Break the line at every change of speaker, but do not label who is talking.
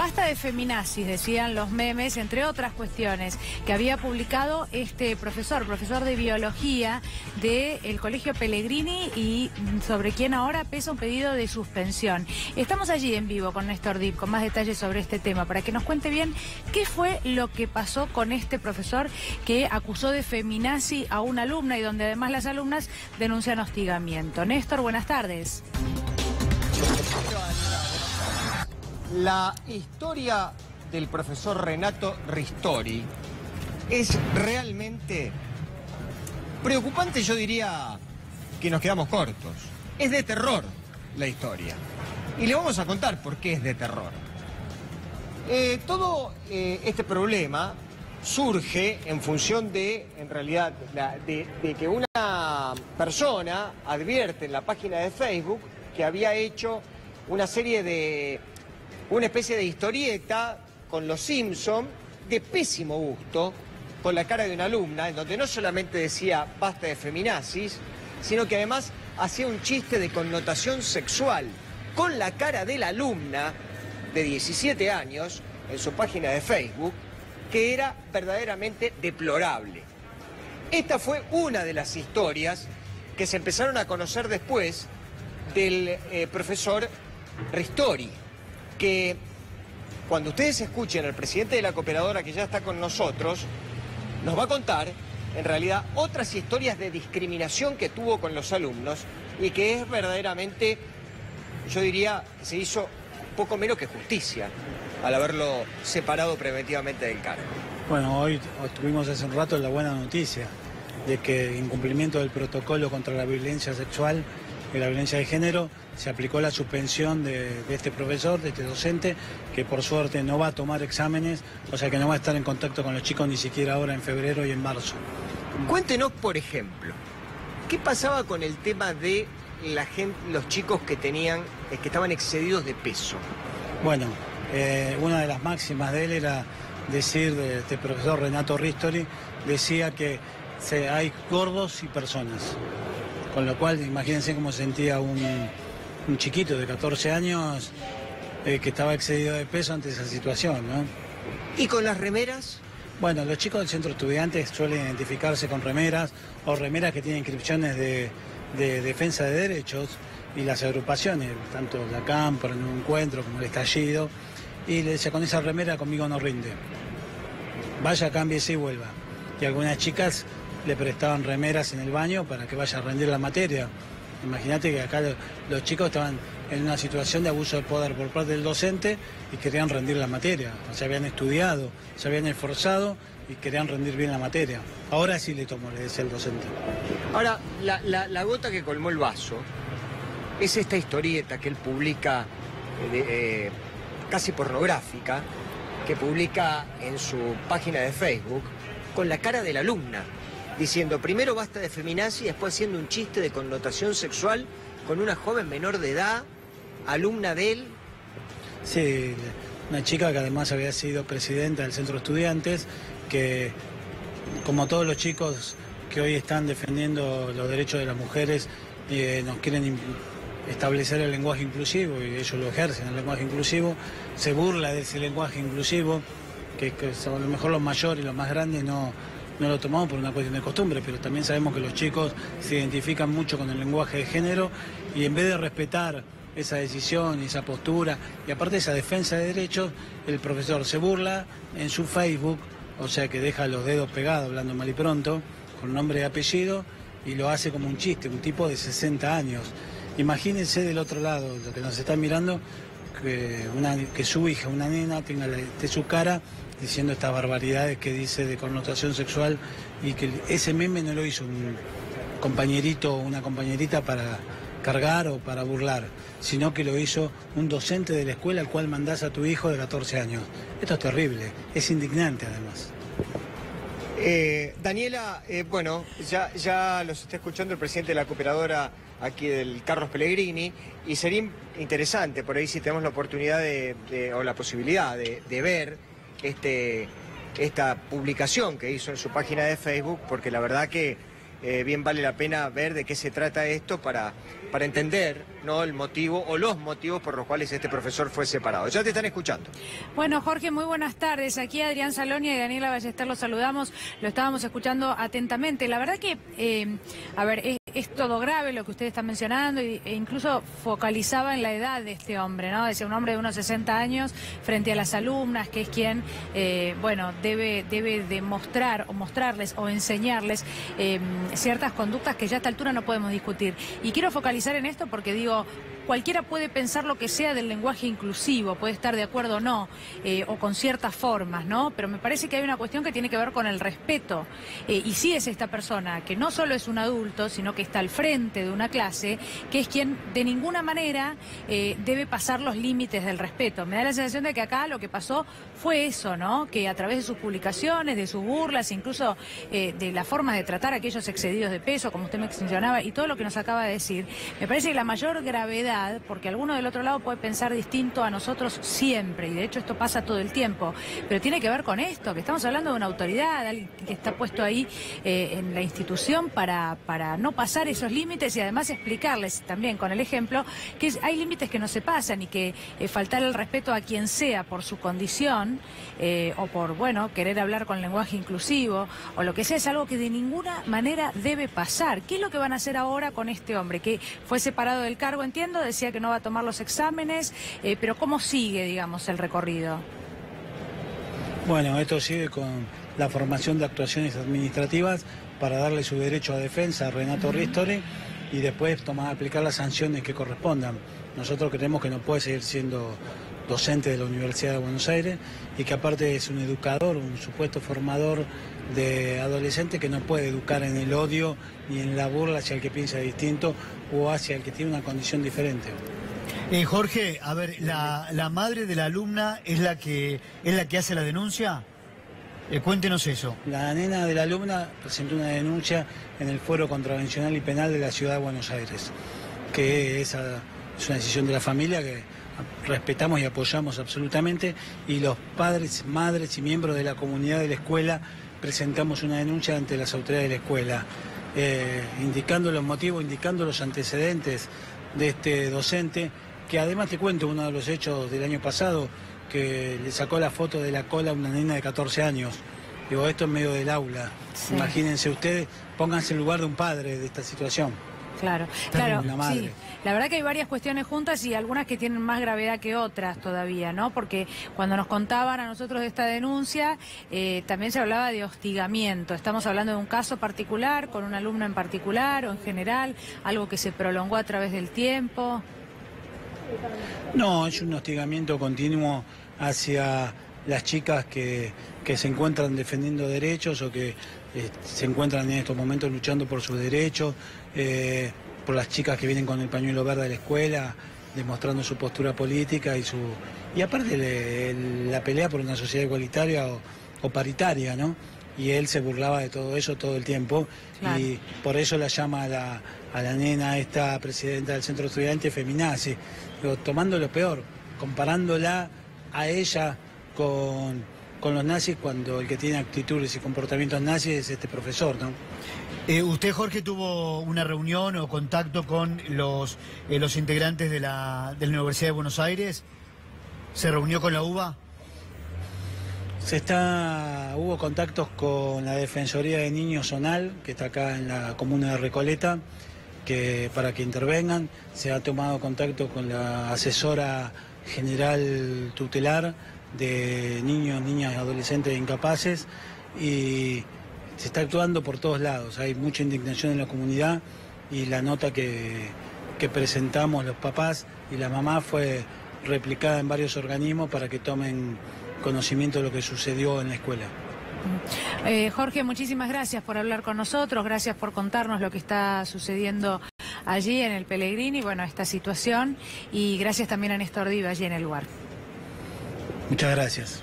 Basta de feminazis, decían los memes, entre otras cuestiones, que había publicado este profesor de biología del Colegio Pellegrini y sobre quien ahora pesa un pedido de suspensión. Estamos allí en vivo con Néstor Dip, con más detalles sobre este tema, para que nos cuente bien qué fue lo que pasó con este profesor que acusó de feminazi a una alumna y donde además las alumnas denuncian hostigamiento. Néstor, buenas tardes.
La historia del profesor Renato Ristori es realmente preocupante, yo diría que nos quedamos cortos. Es de terror la historia. Y le vamos a contar por qué es de terror. Todo este problema surge en función de, en realidad, de que una persona advierte en la página de Facebook que había hecho una especie de historieta con los Simpson de pésimo gusto, con la cara de una alumna, en donde no solamente decía basta de feminazis, sino que además hacía un chiste de connotación sexual con la cara de la alumna de 17 años en su página de Facebook, que era verdaderamente deplorable. Esta fue una de las historias que se empezaron a conocer después del profesor Ristori, que cuando ustedes escuchen al presidente de la cooperadora, que ya está con nosotros, nos va a contar en realidad otras historias de discriminación que tuvo con los alumnos y que es verdaderamente, yo diría, que se hizo poco menos que justicia al haberlo separado preventivamente del cargo.
Bueno, hoy tuvimos hace un rato la buena noticia de que en cumplimiento del protocolo contra la violencia sexual y la violencia de género se aplicó la suspensión de este profesor, de este docente, que por suerte no va a tomar exámenes, o sea que no va a estar en contacto con los chicos ni siquiera ahora en febrero y en marzo.
Cuéntenos, por ejemplo, ¿qué pasaba con el tema de los chicos que estaban excedidos de peso?
Bueno, una de las máximas de él era decir, de este profesor Renato Ristori, decía que hay gordos y personas. Con lo cual, imagínense cómo sentía un chiquito de 14 años que estaba excedido de peso ante esa situación, ¿no?
¿Y con las remeras?
Bueno, los chicos del centro de estudiantes suelen identificarse con remeras o remeras que tienen inscripciones de defensa de derechos y las agrupaciones, tanto la CAM, por el Nuevo Encuentro, como el Estallido, y le decía, con esa remera conmigo no rinde. Vaya, cámbiese y vuelva. Y algunas chicas le prestaban remeras en el baño para que vaya a rendir la materia. Imagínate que acá los chicos estaban en una situación de abuso de poder por parte del docente y querían rendir la materia. Se habían estudiado, se habían esforzado y querían rendir bien la materia. Ahora sí le tomo, le decía el docente.
Ahora, la gota que colmó el vaso es esta historieta que él publica, casi pornográfica, que publica en su página de Facebook con la cara de la alumna, diciendo primero basta de feminazi y después haciendo un chiste de connotación sexual con una joven menor de edad, alumna de él.
Sí, una chica que además había sido presidenta del centro de estudiantes, que como todos los chicos que hoy están defendiendo los derechos de las mujeres, nos quieren establecer el lenguaje inclusivo y ellos lo ejercen, el lenguaje inclusivo, se burla de ese lenguaje inclusivo, que a lo mejor los mayores y los más grandes no lo tomamos por una cuestión de costumbre, pero también sabemos que los chicos se identifican mucho con el lenguaje de género y en vez de respetar esa decisión y esa postura y aparte esa defensa de derechos, el profesor se burla en su Facebook, o sea que deja los dedos pegados, hablando mal y pronto, con nombre y apellido, y lo hace como un chiste, un tipo de 60 años. Imagínense del otro lado, lo que nos está mirando, que su hija, una nena, tenga su cara diciendo estas barbaridades que dice de connotación sexual y que ese meme no lo hizo un compañerito o una compañerita para cargar o para burlar, sino que lo hizo un docente de la escuela al cual mandás a tu hijo de 14 años. Esto es terrible, es indignante además.
Daniela, bueno, ya los está escuchando el presidente de la cooperadora aquí del Carlos Pellegrini y sería interesante por ahí si tenemos la oportunidad o la posibilidad de ver esta publicación que hizo en su página de Facebook, porque la verdad que bien vale la pena ver de qué se trata esto para entender, ¿no?, el motivo o los motivos por los cuales este profesor fue separado. Ya te están escuchando.
Bueno, Jorge, muy buenas tardes. Aquí Adrián Salonia y Daniela Ballester los saludamos. Lo estábamos escuchando atentamente. La verdad que, es todo grave lo que usted está mencionando e incluso focalizaba en la edad de este hombre, ¿no? Es un hombre de unos 60 años frente a las alumnas, que es quien, debe demostrar o mostrarles o enseñarles ciertas conductas que ya a esta altura no podemos discutir. Y quiero focalizar en esto porque digo, cualquiera puede pensar lo que sea del lenguaje inclusivo, puede estar de acuerdo o no, o con ciertas formas, ¿no? Pero me parece que hay una cuestión que tiene que ver con el respeto. Y sí es esta persona, que no solo es un adulto, sino que está al frente de una clase, que es quien de ninguna manera debe pasar los límites del respeto. Me da la sensación de que acá lo que pasó fue eso, ¿no? Que a través de sus publicaciones, de sus burlas, incluso de la forma de tratar a aquellos excedidos de peso, como usted mencionaba, y todo lo que nos acaba de decir, me parece que la mayor gravedad, porque alguno del otro lado puede pensar distinto a nosotros siempre, y de hecho esto pasa todo el tiempo, pero tiene que ver con esto, que estamos hablando de una autoridad, alguien que está puesto ahí en la institución para no pasar esos límites y además explicarles también con el ejemplo que hay límites que no se pasan y que faltar el respeto a quien sea por su condición o por, querer hablar con lenguaje inclusivo o lo que sea, es algo que de ninguna manera debe pasar. ¿Qué es lo que van a hacer ahora con este hombre que fue separado del cargo, entiendo? Decía que no va a tomar los exámenes, pero ¿cómo sigue, digamos, el recorrido?
Bueno, esto sigue con la formación de actuaciones administrativas para darle su derecho a defensa a Renato Ristori y después aplicar las sanciones que correspondan. Nosotros creemos que no puede seguir siendo docente de la Universidad de Buenos Aires y que aparte es un educador, un supuesto formador de adolescentes que no puede educar en el odio ni en la burla hacia el que piensa distinto o hacia el que tiene una condición diferente.
Jorge, a ver, la madre de la alumna es la que hace la denuncia. Cuéntenos eso.
La nena de la alumna presentó una denuncia en el Fuero Contravencional y Penal de la Ciudad de Buenos Aires, que es una decisión de la familia que respetamos y apoyamos absolutamente, y los padres, madres y miembros de la comunidad de la escuela presentamos una denuncia ante las autoridades de la escuela, indicando los motivos, indicando los antecedentes de este docente, que además te cuento uno de los hechos del año pasado, que le sacó la foto de la cola a una nena de 14 años. Digo, esto en medio del aula. Sí. Imagínense ustedes, pónganse en lugar de un padre de esta situación.
Claro, sí. La verdad que hay varias cuestiones juntas y algunas que tienen más gravedad que otras todavía, ¿no? Porque cuando nos contaban a nosotros de esta denuncia, también se hablaba de hostigamiento. Estamos hablando de un caso particular, con un alumno en particular o en general, algo que se prolongó a través del tiempo.
No, es un hostigamiento continuo hacia las chicas que se encuentran defendiendo derechos o que se encuentran en estos momentos luchando por sus derechos, por las chicas que vienen con el pañuelo verde a la escuela, demostrando su postura política y aparte la pelea por una sociedad igualitaria o paritaria, ¿no? Y él se burlaba de todo eso todo el tiempo. Claro. Y por eso la llama a la nena, esta presidenta del centro estudiante, feminazi, tomando lo peor, comparándola a ella con los nazis, cuando el que tiene actitudes y comportamientos nazis es este profesor, ¿no?
¿Usted, Jorge, tuvo una reunión o contacto con los integrantes de la Universidad de Buenos Aires? ¿Se reunió con la UBA?
Hubo contactos con la Defensoría de Niños Zonal, que está acá en la comuna de Recoleta, para que intervengan. Se ha tomado contacto con la asesora general tutelar de niños, niñas y adolescentes incapaces, y se está actuando por todos lados. Hay mucha indignación en la comunidad y la nota que presentamos los papás y la mamá fue replicada en varios organismos para que tomen conocimiento de lo que sucedió en la escuela.
Jorge, muchísimas gracias por hablar con nosotros, gracias por contarnos lo que está sucediendo allí en el Pellegrini, esta situación, y gracias también a Néstor Diva allí en el lugar.
Muchas gracias.